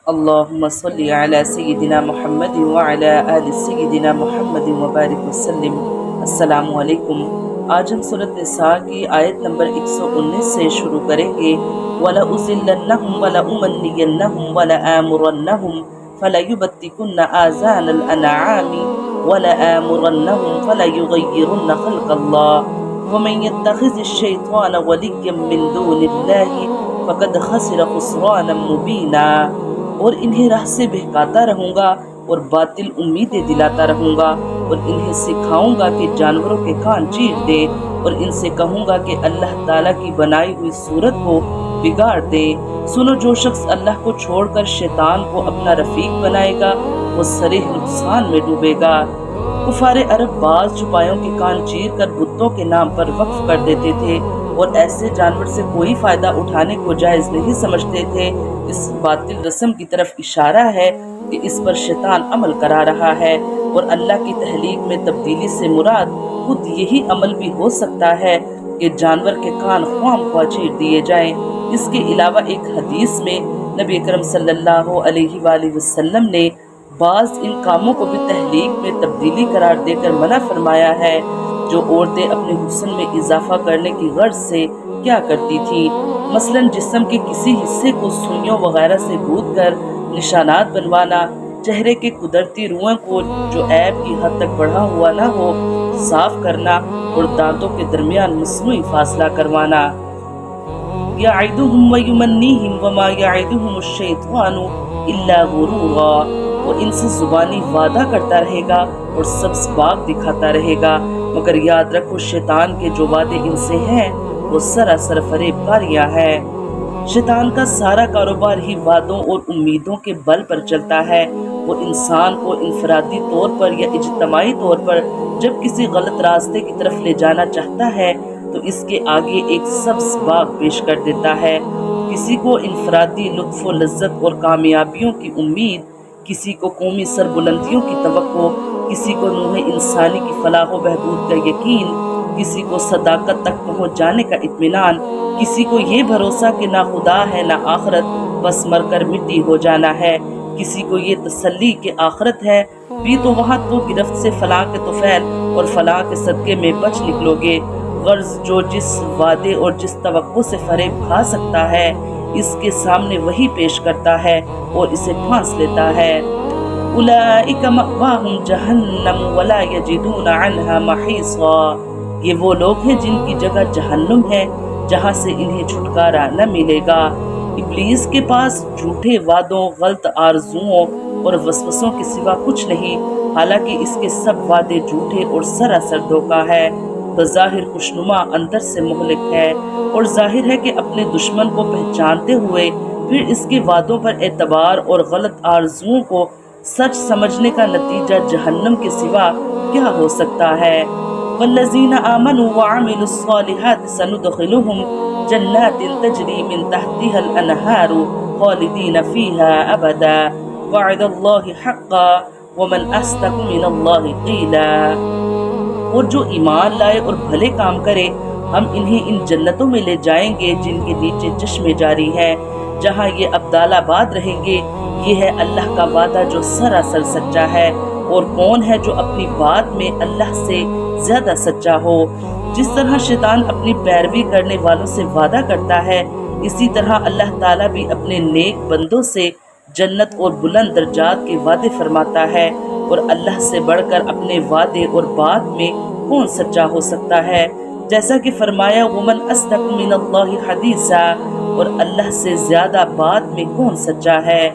اللهم صل على سيدنا محمد وعلى آل سيدنا محمد وبارک وسلم۔ السلام علیکم۔ آج ہم سورۃ نساء کی آیت نمبر 119 سے شروع کریں گے۔ وَلَأُضِلَّنَّهُمْ وَلَأُمَنِّيَنَّهُمْ وَلَآمُرَنَّهُمْ فَلَيُبَتِّكُنَّ آذَانَ الْأَنْعَامِ وَلَآمُرَنَّهُمْ فَلَيُغَيِّرُنَّ خَلْقَ اللَّهِ وَمَنْ يَتَّخِذِ الشَّيْطَانَ وَلِيًّا مِّن دُونِ اللَّهِ فَقَدْ خَسِرَ خُسْرَانًا مُّبِينًا۔ اور انہیں راہ سے بہکاتا رہوں گا اور باطل امیدیں دلاتا رہوں گا، اور انہیں سکھاؤں گا کہ جانوروں کے کان چیر دے، اور ان سے کہوں گا کہ اللہ تعالیٰ کی بنائی ہوئی صورت کو بگاڑ دے۔ سنو، جو شخص اللہ کو چھوڑ کر شیطان کو اپنا رفیق بنائے گا وہ صریح نقصان میں ڈوبے گا۔ کفار عرب بعض چھپایوں کے کان چیر کر بتوں کے نام پر وقف کر دیتے تھے اور ایسے جانور سے کوئی فائدہ اٹھانے کو جائز نہیں سمجھتے تھے۔ اس باطل رسم کی طرف اشارہ ہے کہ اس پر شیطان عمل کرا رہا ہے، اور اللہ کی تخلیق میں تبدیلی سے مراد خود یہی عمل بھی ہو سکتا ہے کہ جانور کے کان خواہ مخواہ چیر دیے جائیں۔ اس کے علاوہ ایک حدیث میں نبی اکرم صلی اللہ علیہ وآلہ وسلم نے بعض ان کاموں کو بھی تخلیق میں تبدیلی قرار دے کر منع فرمایا ہے، جو عورتیں اپنے حسن میں اضافہ کرنے کی غرض سے کیا کرتی تھیں، مثلاً جسم کے کسی حصے کو سوئیوں وغیرہ سے گوندھ کر نشانات بنوانا، چہرے کے قدرتی روئیں کو جو عیب کی حد تک بڑھا ہوا نہ ہو صاف کرنا، اور دانتوں کے درمیان مصنوعی فاصلہ کروانا۔ یعدہم ویمنیہم وما یعدہم الشیطان الا غرورا۔ وہ ان سے زبانی وعدہ کرتا رہے گا اور سبز باغ دکھاتا رہے گا، مگر یاد رکھو شیطان کے جو وعدے ان سے ہیں وہ سراسر فریب کاریاں ہیں۔ شیطان کا سارا کاروبار ہی وعدوں اور امیدوں کے بل پر چلتا ہے۔ وہ انسان کو انفرادی طور پر یا اجتماعی طور پر جب کسی غلط راستے کی طرف لے جانا چاہتا ہے تو اس کے آگے ایک سبز باغ پیش کر دیتا ہے۔ کسی کو انفرادی لطف و لذت اور کامیابیوں کی امید، کسی کو قومی سربلندیوں کی توقع، کسی کو نوع انسانی کی فلاح و بہبود کا یقین، کسی کو صداقت تک پہنچ جانے کا اطمینان، کسی کو یہ بھروسہ کہ نہ خدا ہے نہ آخرت، بس مر کر مٹی ہو جانا ہے، کسی کو یہ تسلی کہ آخرت ہے بھی تو وہاں تو گرفت سے فلاں کے طفیل اور فلاں کے صدقے میں بچ نکلو گے۔ غرض جو جس وعدے اور جس توقع سے فریب کھا سکتا ہے اس کے سامنے وہی پیش کرتا ہے اور اسے پھانس لیتا ہے۔ اولئک مأواہم جہنم ولا یجدون عنہا محیصا۔ یہ وہ لوگ ہیں جن کی جگہ جہنم ہے، جہاں سے انہیں چھٹکارا نہ ملے گا۔ ابلیس کے پاس جھوٹے وعدوں، غلط آرزوؤں اور وسوسوں کے سوا کچھ نہیں، حالانکہ اس کے سب وعدے جھوٹے اور سراسر دھوکہ ہے۔ بظاہر خوشنما اندر سے مہلک ہے، اور ظاہر ہے کہ اپنے دشمن کو پہچانتے ہوئے پھر اس کے وعدوں پر اعتبار اور غلط آرزوؤں کو سچ سمجھنے کا نتیجہ جہنم کے سوا کیا ہو سکتا ہے۔ والذین آمنوا وعملوا الصالحات سندخلهم جنات تجری من تحتها الانہار خالدین فیہا ابدا وعد اللہ حقا ومن اصدق من اللہ قیلا۔ اور جو ایمان لائے اور بھلے کام کرے ہم انہیں ان جنتوں میں لے جائیں گے جن کے نیچے چشمے جاری ہیں، جہاں یہ ابدال آباد رہیں گے۔ یہ ہے اللہ کا وعدہ جو سراسر سچا ہے، اور کون ہے جو اپنی بات میں اللہ سے زیادہ سچا ہو۔ جس طرح شیطان اپنی پیروی کرنے والوں سے وعدہ کرتا ہے، اسی طرح اللہ تعالیٰ بھی اپنے نیک بندوں سے جنت اور بلند درجات کے وعدے فرماتا ہے، اور اللہ سے بڑھ کر اپنے وعدے اور بات میں کون سچا ہو سکتا ہے؟ جیسا کہ فرمایا ومن اصدق من اللہ حدیثا، اور اللہ سے زیادہ بات میں کون سچا ہے؟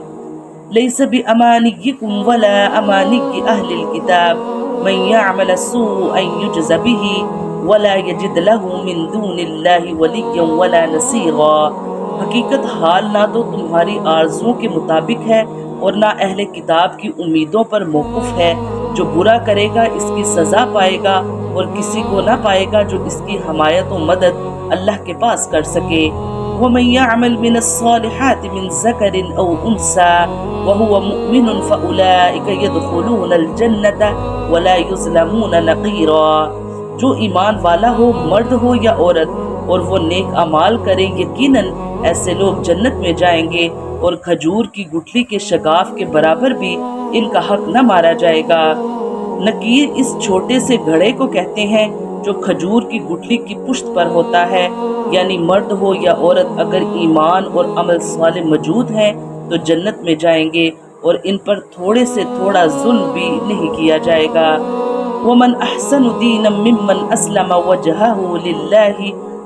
لیس بامانیکم ولا امانی اہل الکتاب من یعمل سوءا یجز به ولا یجد له من دون اللہ ولیا ولا نصیرا۔ حقیقت حال نہ تو تمہاری آرزوؤں کے مطابق ہے اور نہ اہل کتاب کی امیدوں پر موقف ہے۔ جو برا کرے گا اس کی سزا پائے گا، اور کسی کو نہ پائے گا جو اس کی حمایت و مدد اللہ کے پاس کر سکے۔ وَمَن يَعْمَلْ مِنَ الصَّالِحَاتِ مِن ذَكَرٍ أَوْ أُنثَىٰ وَهُوَ مُؤْمِنٌ فَأُولَٰئِكَ يَدْخُلُونَ الْجَنَّةَ وَلَا يُظْلَمُونَ نَقِيرًا۔ جو ایمان والا ہو، مرد ہو یا عورت، اور وہ نیک اعمال کرے، یقیناً ایسے لوگ جنت میں جائیں گے اور کھجور کی گٹھلی کے شگاف کے برابر بھی ان کا حق نہ مارا جائے گا۔ نکیر اس چھوٹے سے گھڑے کو کہتے ہیں جو کھجور کی گٹھلی کی پشت پر ہوتا ہے، یعنی مرد ہو یا عورت اگر ایمان اور عمل صالح موجود ہیں تو جنت میں جائیں گے اور ان پر تھوڑے سے تھوڑا ظلم بھی نہیں کیا جائے گا۔ وَمَنْ أَحْسَنُ دِينًا مِّمَّنْ أَسْلَمَ وَجْهَهُ لِلَّهِ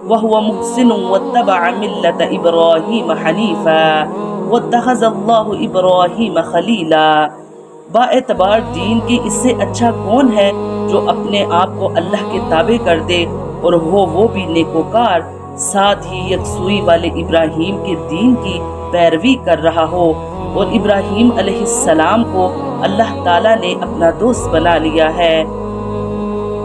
وَهُوَ مُحْسِنٌ وَاتَّبَعَ مِلَّةَ إِبْرَاهِيمَ حَنِيفًا وَاتَّخَذَ اللَّهُ إِبْرَاهِيمَ خَلِيلًا۔ با اعتبار دین کے اس سے اچھا کون ہے جو اپنے آپ کو اللہ کے تابع کر دے اور ہو وہ بھی نیکوکار، ساتھ ہی یکسوئی والے ابراہیم کے دین کی پیروی کر رہا ہو، اور ابراہیم علیہ السلام کو اللہ تعالیٰ نے اپنا دوست بنا لیا ہے۔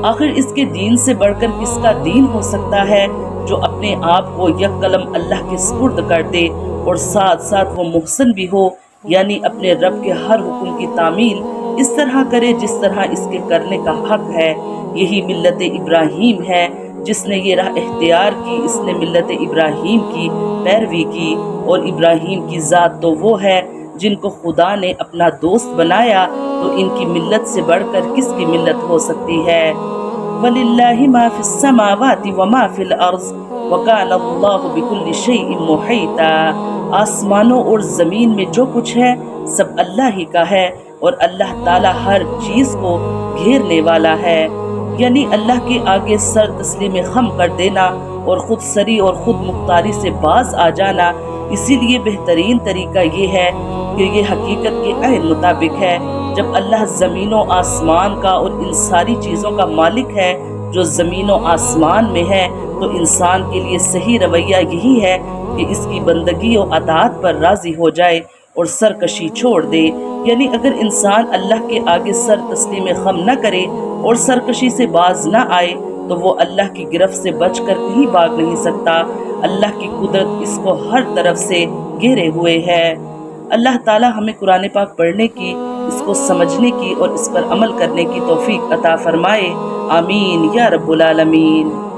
آخر اس کے دین سے بڑھ کر کس کا دین ہو سکتا ہے جو اپنے آپ کو یک قلم اللہ کے سپرد کر دے اور ساتھ ساتھ وہ محسن بھی ہو، یعنی اپنے رب کے ہر حکم کی تعمیل اس طرح کرے جس طرح اس کے کرنے کا حق ہے۔ یہی ملت ابراہیم ہے۔ جس نے یہ راہ اختیار کی اس نے ملت ابراہیم کی پیروی کی، اور ابراہیم کی ذات تو وہ ہے جن کو خدا نے اپنا دوست بنایا، تو ان کی ملت سے بڑھ کر کس کی ملت ہو سکتی ہے؟ وَلِلَّهِ مَا فِي السَّمَاوَاتِ وَمَا فِي الْأَرْضِ وَكَانَ اللَّهُ بِكُلِّ شَيْءٍ مُحِيطًا۔ آسمانوں اور زمین میں جو کچھ ہے سب اللہ ہی کا ہے، اور اللہ تعالیٰ ہر چیز کو گھیرنے والا ہے۔ یعنی اللہ کے آگے سر تسلیم خم کر دینا اور خود سری اور خود مختاری سے باز آ جانا۔ اسی لیے بہترین طریقہ یہ ہے کہ یہ حقیقت کے عین مطابق ہے۔ جب اللہ زمین و آسمان کا اور ان ساری چیزوں کا مالک ہے جو زمین و آسمان میں ہے، تو انسان کے لیے صحیح رویہ یہی ہے کہ اس کی بندگی و اطاعت پر راضی ہو جائے اور سرکشی چھوڑ دے۔ یعنی اگر انسان اللہ کے آگے سر تسلیم خم نہ کرے اور سرکشی سے باز نہ آئے تو وہ اللہ کی گرفت سے بچ کر کہیں بھاگ نہیں سکتا۔ اللہ کی قدرت اس کو ہر طرف سے گھیرے ہوئے ہے۔ اللہ تعالی ہمیں قرآن پاک پڑھنے کی، اس کو سمجھنے کی اور اس پر عمل کرنے کی توفیق عطا فرمائے۔ آمین یا رب العالمین۔